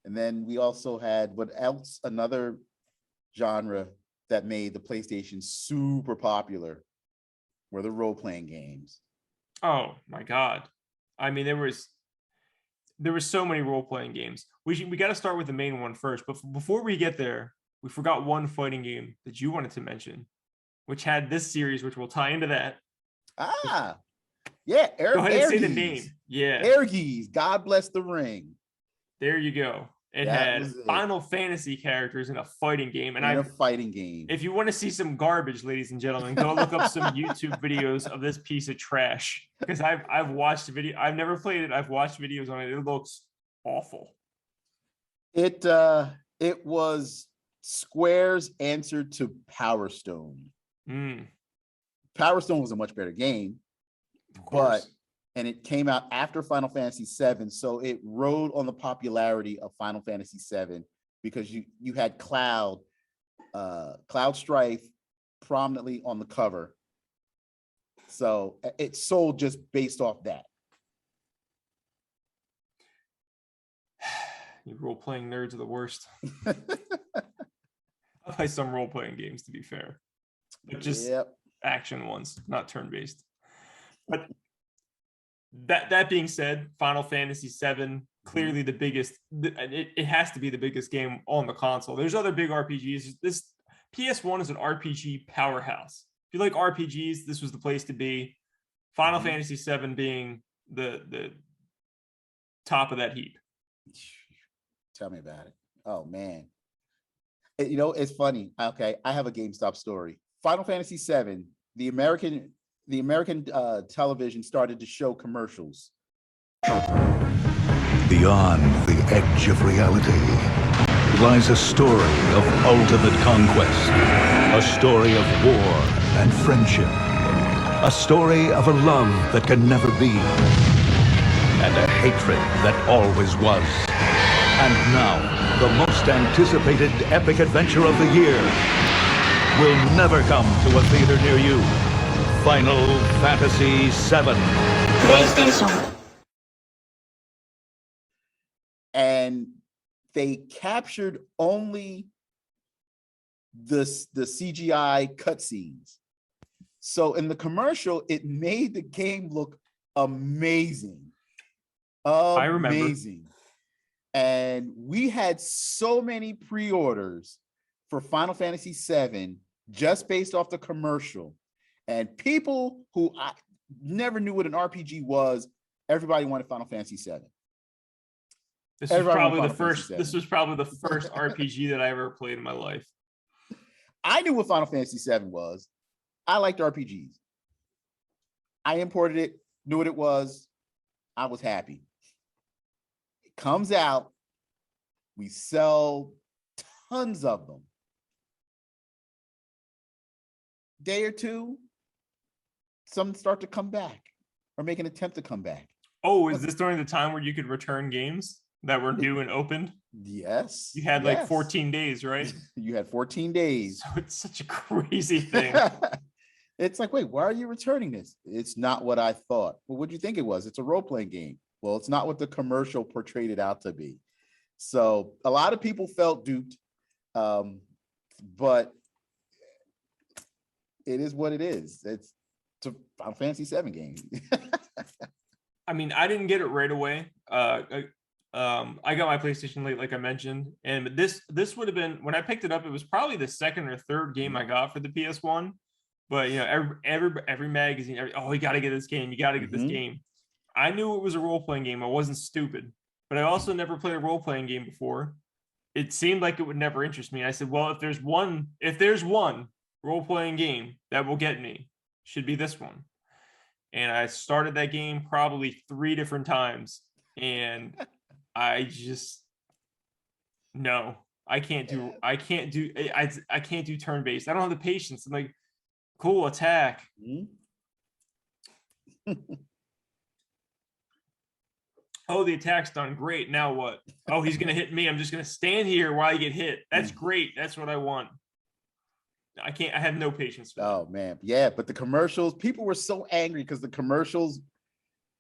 And then we also had another genre that made the PlayStation super popular were the role-playing games. Oh my God. I mean, there was so many role-playing games. We got to start with the main one first. But before we get there, we forgot one fighting game that you wanted to mention, which had this series, which will tie into that. Yeah. Go ahead and say the name. Yeah. Airgees, God Bless the Ring. There you go. It had Final Fantasy characters in a fighting game. And a fighting game. If you want to see some garbage, ladies and gentlemen, go look up some YouTube videos of this piece of trash. Because I've watched the video. I've never played it. I've watched videos on it. It looks awful. It was Square's answer to Power Stone. Power Stone was a much better game, and it came out after Final Fantasy VII, so it rode on the popularity of Final Fantasy VII because you had Cloud Strife prominently on the cover, so it sold just based off that. You role-playing nerds are the worst. I play some role-playing games, to be fair, but just action ones, not turn-based. But that being said, Final Fantasy VII, clearly the biggest. It has to be the biggest game on the console. There's other big RPGs. This PS1 is an RPG powerhouse. If you like RPGs, this was the place to be. Final Fantasy VII being the top of that heap. Tell me about it. Oh man. You know, it's funny. Okay, I have a GameStop story. Final Fantasy VII, the American television started to show commercials. Beyond the edge of reality lies a story of ultimate conquest, a story of war and friendship, a story of a love that can never be, and a hatred that always was. And now, the most anticipated epic adventure of the year will never come to a theater near you. Final Fantasy VII. PlayStation. And they captured only the CGI cutscenes. So in the commercial, it made the game look amazing. I remember. Amazing. And we had so many pre-orders for Final Fantasy VII just based off the commercial. And people who I never knew what an RPG was, everybody wanted Final Fantasy VII. This was probably the first RPG that I ever played in my life. I knew what Final Fantasy VII was. I liked RPGs. I imported it, knew what it was. I was happy. It comes out. We sell tons of them. Day or two, some start to come back or make an attempt to come back. Oh, is this during the time where you could return games that were new and opened? Yes. You had like 14 days, right? You had 14 days. So it's such a crazy thing. It's like, wait, why are you returning this? It's not what I thought. Well, what do you think it was? It's a role-playing game. Well, it's not what the commercial portrayed it out to be. So a lot of people felt duped, but it is what it is. It's a Final Fantasy VII game. I mean, I didn't get it right away. I got my PlayStation late, like I mentioned, and this would have been when I picked it up. It was probably the second or third game I got for the PS1. But you know, every magazine, you got to get this game. You got to get this game. I knew it was a role playing game. I wasn't stupid, but I also never played a role playing game before. It seemed like it would never interest me. I said, well, if there's one role playing game that will get me, should be this one. And I started that game probably 3 different times, and I just I can't do turn based. I don't have the patience. I'm like, cool, attack. Oh, the attack's done. Great. Now what? Oh, he's gonna hit me. I'm just gonna stand here while I get hit. That's great. That's what I want. I have no patience for that. Oh man, yeah. But the commercials, people were so angry because the commercials,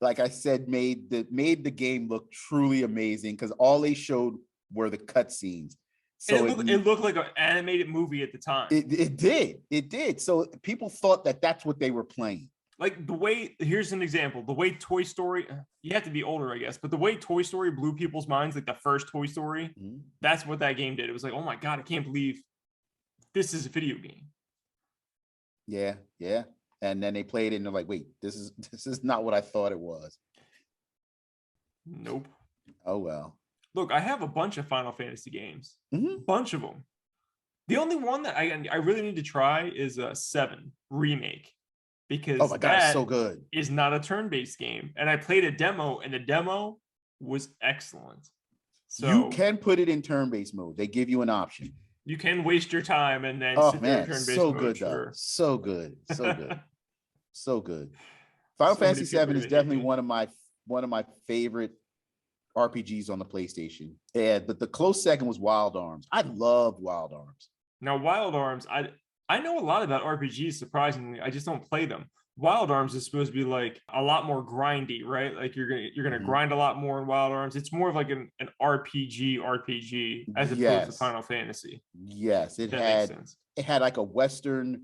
like I said, made the game look truly amazing because all they showed were the cutscenes. So So it looked like an animated movie at the time. It did. So people thought that that's what they were playing. Like the way, here's an example, the way Toy Story, you have to be older, I guess, but the way Toy Story blew people's minds, like the first Toy Story, that's what that game did. It was like, oh my God, I can't believe this is a video game. Yeah. And then they played it and they're like, wait, this is not what I thought it was. Nope. Oh, well. Look, I have a bunch of Final Fantasy games, Mm-hmm. a bunch of them. The only one that I really need to try is a 7 remake, because oh my God, it's so good. Is not a turn-based game. And I played a demo, and the demo was excellent. So you can put it in turn-based mode. They give you an option. You can waste your time and then sit there in turn-based so mode, good, sure. though. So good. So good. Final Fantasy 7 is definitely one of my favorite RPGs on the PlayStation. Yeah, but the close second was Wild Arms. I love Wild Arms. Now, Wild Arms, I know a lot about RPGs, surprisingly. I just don't play them. Wild Arms is supposed to be like a lot more grindy, right? Like you're gonna grind a lot more in Wild Arms. It's more of like an RPG as opposed to Final Fantasy. Yes, it had like a Western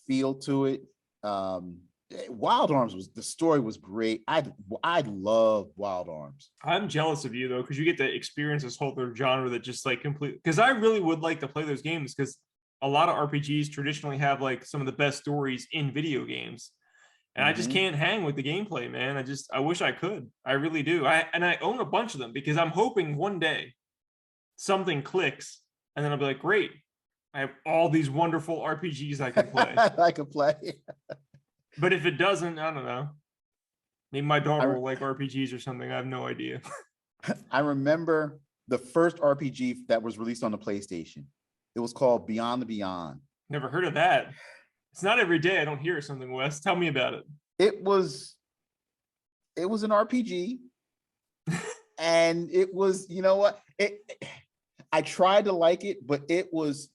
feel to it. Wild Arms the story was great. I love Wild Arms. I'm jealous of you though, because you get to experience this whole other genre that just like completely, because I really would like to play those games, because a lot of RPGs traditionally have like some of the best stories in video games. And I just can't hang with the gameplay, man. I wish I could. I really do. I own a bunch of them because I'm hoping one day something clicks and then I'll be like, great, I have all these wonderful RPGs I can play. I can play. But if it doesn't, I don't know. Maybe my daughter will like RPGs or something. I have no idea. I remember the first RPG that was released on the PlayStation. It was called Beyond the Beyond. Never heard of that. It's not every day I don't hear something, Wes. Tell me about it. It was an RPG. And it was, you know what? I tried to like it, but it was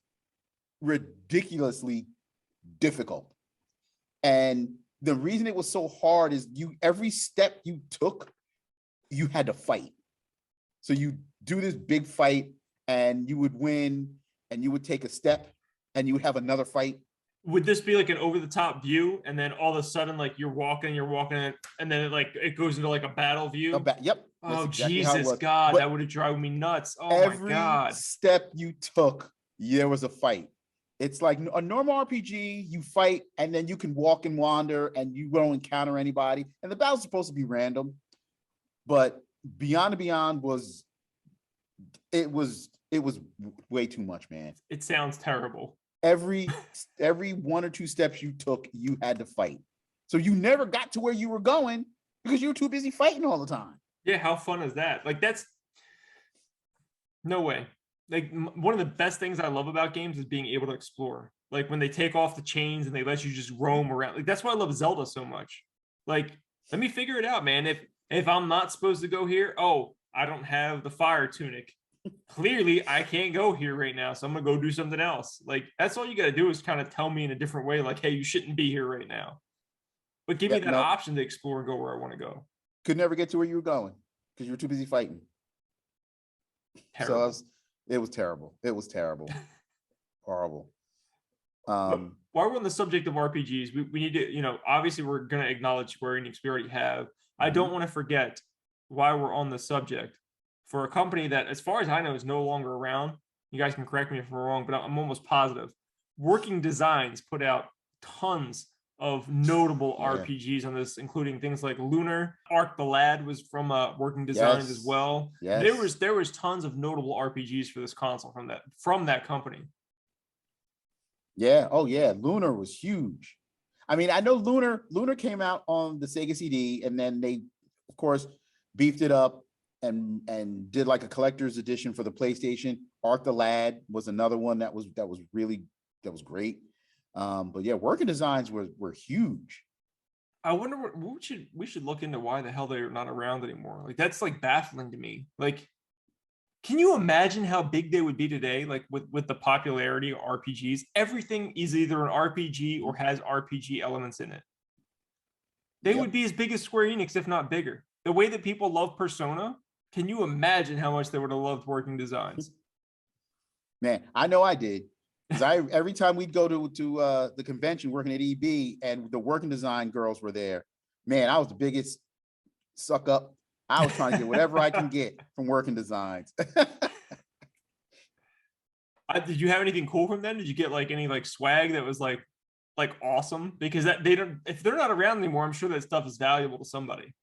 ridiculously difficult. And the reason it was so hard is every step you took, you had to fight. So you do this big fight and you would win, and you would take a step and you would have another fight. Would this be like an over-the-top view, and then all of a sudden, like you're walking, and then it goes into like a battle view? Yep. Oh, exactly, Jesus, God, that would have driven me nuts. Oh my God. Every step you took, there was a fight. It's like a normal RPG, you fight, and then you can walk and wander, and you won't encounter anybody. And the battle's supposed to be random. But Beyond the Beyond was way too much, man. It sounds terrible. Every one or two steps you took, you had to fight. So you never got to where you were going because you were too busy fighting all the time. Yeah, how fun is that? Like, that's no way. Like, one of the best things I love about games is being able to explore. Like when they take off the chains and they let you just roam around. Like, that's why I love Zelda so much. Like, let me figure it out, man. If I'm not supposed to go here, I don't have the fire tunic. Clearly, I can't go here right now, so I'm gonna go do something else. Like, that's all you gotta do is kind of tell me in a different way, like, hey, you shouldn't be here right now. But give me that option to explore and go where I want to go. Could never get to where you were going because you were too busy fighting. Terrible. So it was terrible. It was terrible. Horrible. While we're on the subject of RPGs, we need to, obviously we're going to acknowledge Square Enix, we already have. I don't want to forget why we're on the subject. For a company that, as far as I know, is no longer around, you guys can correct me if I'm wrong, but I'm almost positive. Working Designs put out tons of notable RPGs on this, including things like Lunar. Arc the Lad was from Working Designs as well. Yes. There was tons of notable RPGs for this console from that company. Yeah. Oh yeah. Lunar was huge. I mean, I know Lunar came out on the Sega CD, and then they, of course, beefed it up and did like a collector's edition for the PlayStation. Arc the Lad was another one that was great. But yeah, Working Designs were huge. I wonder we should look into why the hell they're not around anymore. Like, that's like baffling to me. Like, can you imagine how big they would be today? Like with the popularity of RPGs, everything is either an RPG or has RPG elements in it. They would be as big as Square Enix, if not bigger. The way that people love Persona, Can you imagine how much they would have loved working designs? Man, I know I did. Because every time we'd go to the convention working at EB and the working design girls were there, man, I was the biggest suck up. I was trying to get whatever I can get from working designs. Did you have anything cool from them? Did you get like any like swag that was like awesome? Because that they don't, if they're not around anymore, I'm sure that stuff is valuable to somebody.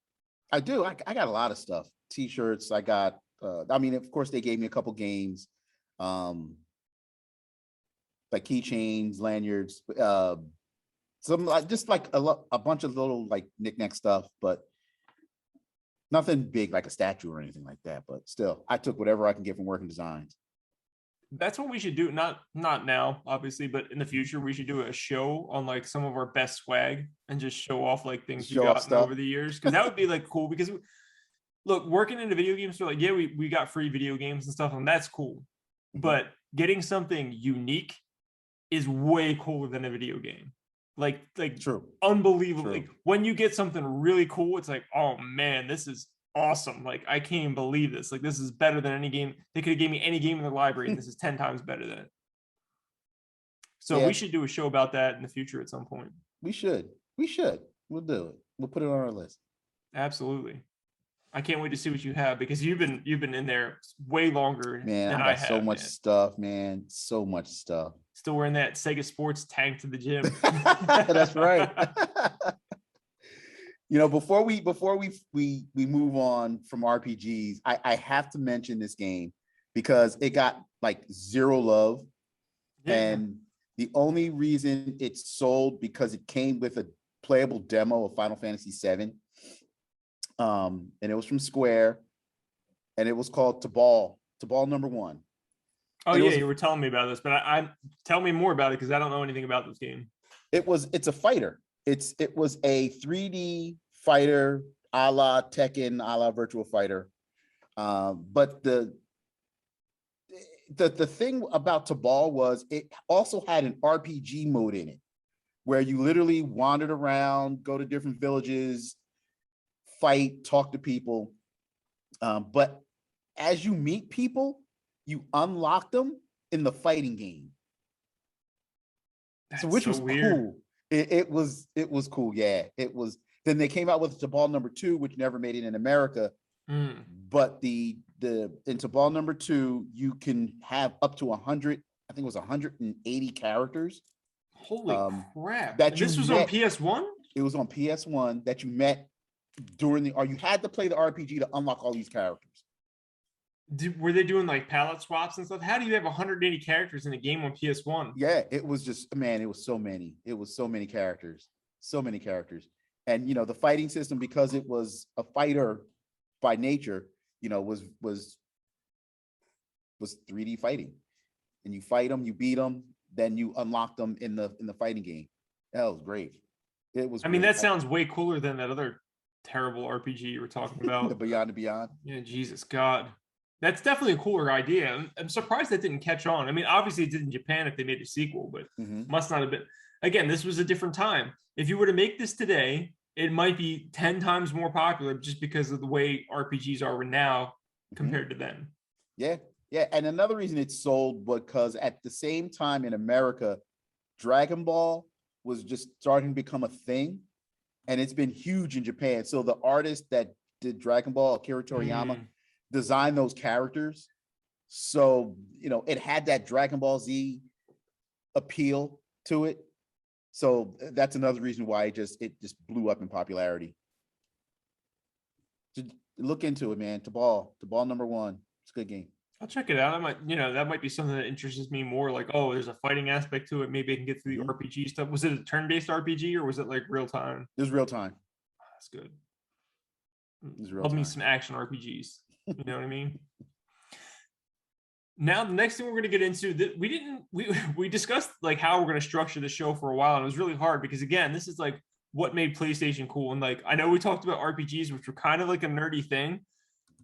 I do. I got a lot of stuff. T-shirts. I got. I mean, of course, they gave me a couple games, like keychains, lanyards, some just like a bunch of little like knickknack stuff, but nothing big like a statue or anything like that. But still, I took whatever I can get from working designs. That's what we should do. Not now, obviously, but in the future, we should do a show on like some of our best swag and just show off like things we got over the years. Because that would be like cool. Because look, working in the video game store, like yeah, we got free video games and stuff, and that's cool. But getting something unique is way cooler than a video game. Like True. Unbelievable. True. Like when you get something really cool, it's like, oh man, this is awesome. Like I can't even believe this. Like this is better than any game. They could have gave me any game in the library, and this is 10 times better than it. So we should do a show about that in the future at some point. We should. We'll do it. We'll put it on our list. Absolutely. I can't wait to see what you have, because you've been in there way longer Man, than I got have, so much stuff, man. So much stuff. Still wearing that Sega Sports tank to the gym. That's right. You know, before we move on from RPGs, I have to mention this game because it got like zero love. Yeah. And the only reason it's sold because it came with a playable demo of Final Fantasy VII. And it was from Square, and it was called Tabal #1. Oh, and yeah, you were telling me about this, but I tell me more about it because I don't know anything about this game. It's a fighter. It was a 3D fighter, a la Tekken, a la Virtua Fighter. But the thing about Tabal was it also had an RPG mode in it, where you literally wandered around, go to different villages, fight, talk to people. But as you meet people, you unlock them in the fighting game. That's so which was weird. Cool. It was cool. Yeah, it was. Then they came out with Tabal #2, which never made it in America. But in Tabal #2, you can have up to 100. I think it was 180 characters. Holy crap! This was on PS1. It was on PS1 that you met during or you had to play the RPG to unlock all these characters. Were they doing like palette swaps and stuff? How do you have 180 characters in a game on PS1? Yeah, it was just, man, it was so many. It was so many characters. And, you know, the fighting system, because it was a fighter by nature, you know, was 3D fighting. And you fight them, you beat them, then you unlock them in the fighting game. That was great. It was. I mean, that sounds way cooler than that other terrible RPG you were talking about. The Beyond and Beyond. Yeah, Jesus God. That's definitely a cooler idea. I'm surprised that didn't catch on. I mean, obviously it did in Japan if they made a sequel, but must not have been. Again, this was a different time. If you were to make this today, it might be 10 times more popular just because of the way RPGs are now compared to then. Yeah. Yeah. And another reason it sold because at the same time in America, Dragon Ball was just starting to become a thing. And it's been huge in Japan. So the artist that did Dragon Ball, Akira Toriyama, designed those characters. So, you know, it had that Dragon Ball Z appeal to it. So that's another reason why it just blew up in popularity. Just look into it, man. Tabal #1. It's a good game. I'll check it out. That might be something that interests me more. Like, oh, there's a fighting aspect to it. Maybe I can get through the RPG stuff. Was it a turn-based RPG or was it like real time? It was real time. That's good. Love me some action RPGs. You know what I mean? Now, the next thing we're going to get into, we discussed like how we're going to structure the show for a while, and it was really hard because, again, this is like what made PlayStation cool. And like, I know we talked about RPGs, which were kind of like a nerdy thing,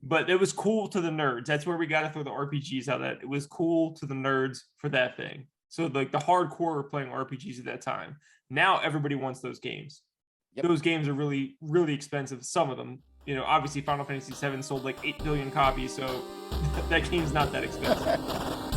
but it was cool to the nerds. That's where we got to throw the RPGs out. That it was cool to the nerds for that thing. So like the hardcore were playing RPGs at that time. Now everybody wants those games. Yep. Those games are really, really expensive. Some of them, you know, obviously Final Fantasy VII sold like 8 billion copies, so that game's not that expensive.